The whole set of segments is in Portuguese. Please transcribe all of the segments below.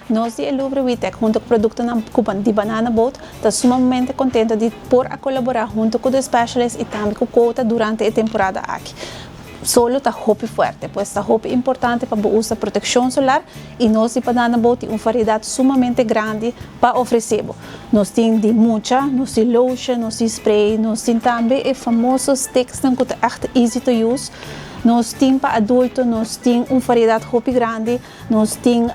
nós de Elubre Witec, junto com o produto de Banana Boat, está sumamente contente de colaborar junto com os specialists e também com o Quota durante a temporada aqui. Solo está roupa forte, pois está roupa importante para usar proteção solar e nós de Banana Boat temos uma variedade sumamente grande para oferecer. Nós temos de mucha, nós temos lotion, nós temos spray, nós temos também os famosos sticks que são echt easy to use. Nós temos para adultos, nós temos uma variedade de roupa grande, nós temos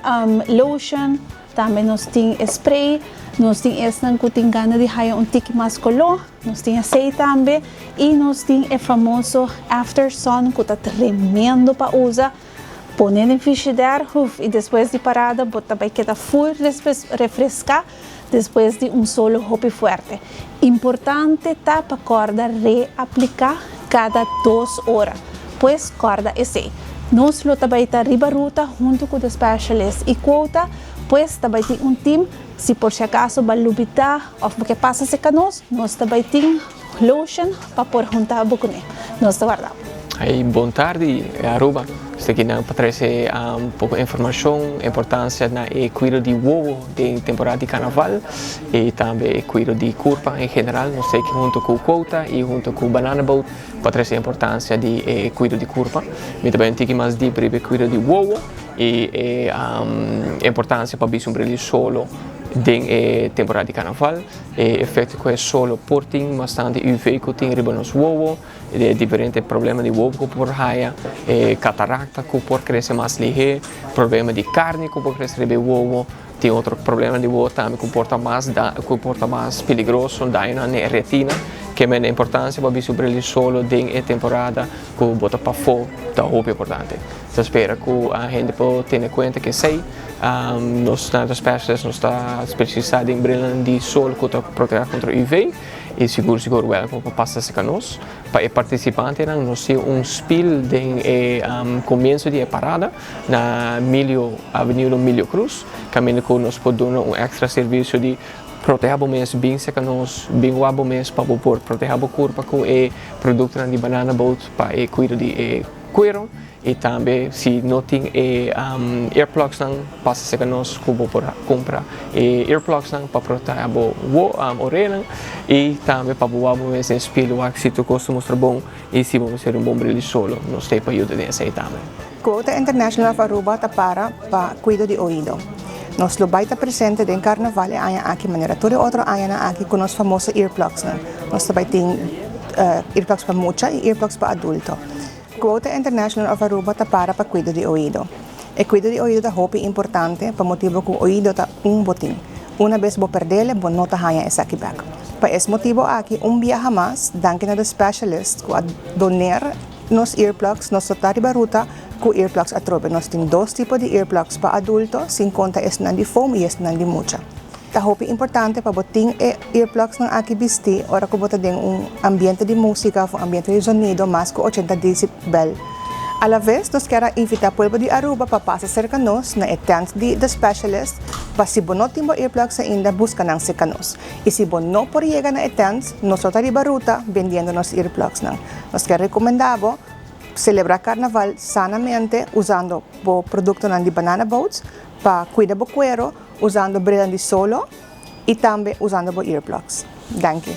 lotion, também nós temos spray, nós temos esse que tem gana de ganhar tique mais color, nós temos azeite também e nós temos o famoso After Sun que está tremendo para usar, poner em frigideira e depois de parada, também queda full refrescar depois de solo roupa forte. Importante tá para corda reaplicar cada 2 horas. Pois corda esse. Nós também está ribaruta junto com os specialists e Quota, pois também tem time, se por se acaso vai lubrificar ou porque passa seca nós também tem lotion para por juntar a boca nós guardamos. Aí, boa tarde, Aruba. Estou aqui para trazer pouco de informação, importância na cuidado de ovo de temporada de carnaval e também cuidado de curva em geral. Nós sei que junto com o Quota e junto com o Banana Boat para trazer a importância de cuidado de curva. Mas também tem mais de cuidado de ovo e a importância para ver um brilho solo de temporada de carnaval. Efeito que é solo porting bastante UV que tem riba nos ovo, diferente problema de ovo que por raia, catarata que por crescer mais ligeiro, problema de carne que por crescer riba ovo, tem outro problema de ovo também que porta mais perigoso, dano na retina, que é a importância para ver o brilho solo de temporada que bota para fora, é muito importante. Eu espero que a gente possa ter em conta que sei nós especialistas não está especializado em brilho de sol que protege contra UV e seguro welcome para passar a nós para participante nós temos spill de começo de parada na Avenida Milho Cruz caminho que nós podemos dar extra serviço de proteger o mês bem seca nós bem o mês para poder proteger a curva com o produto de Banana Boat para cuidar de cuero e também se não tem earplugs não passa a nós como comprar earplugs não para proteger a orelha e também para boar o mês em espelho se tu gosta mostrar bom e se vamos ser bom brilho solo nós temos para ajudar nessa também. Quota International of Aruba para cuidar de ouvido. Nós lo baita presente em carnaval e aqui maneira todo outro aqui com os famosos earplugs não. Nós também tem earplugs para mucha e earplugs para adulto. Quota International of Aruba para cuidar de ouvido. E cuidar de ouvido é roupa importante para motivo que o ouvido está botim. Uma vez você perder, você não está ganhando esse aqui back. Por esse motivo aqui viaja mais, danke a specialist que donar nos earplugs, nos totari baruta com earplugs a trobe. Nós temos 2 tipos de earplugs para adulto, sem conta esse não de foam e esse não de mucha. É roupa importante para botar earplugs não aqui vestir, ora que você tem ambiente de música, ambiente de sonido, mais que 80 decibel. A la vez, nós queremos invitar o povo de Aruba para passar cerca nós na tent de specialist, para se você não tem earplugs ainda, busca não cerca nós. E se você não pode chegar na tent, nós estamos na ruta vendendo nos earplugs não. Nós queremos recomendar celebrar carnaval sanamente usando o produto de Banana Boats para cuidar do cuero, usando brilhante solo e também usando earplugs. Danke.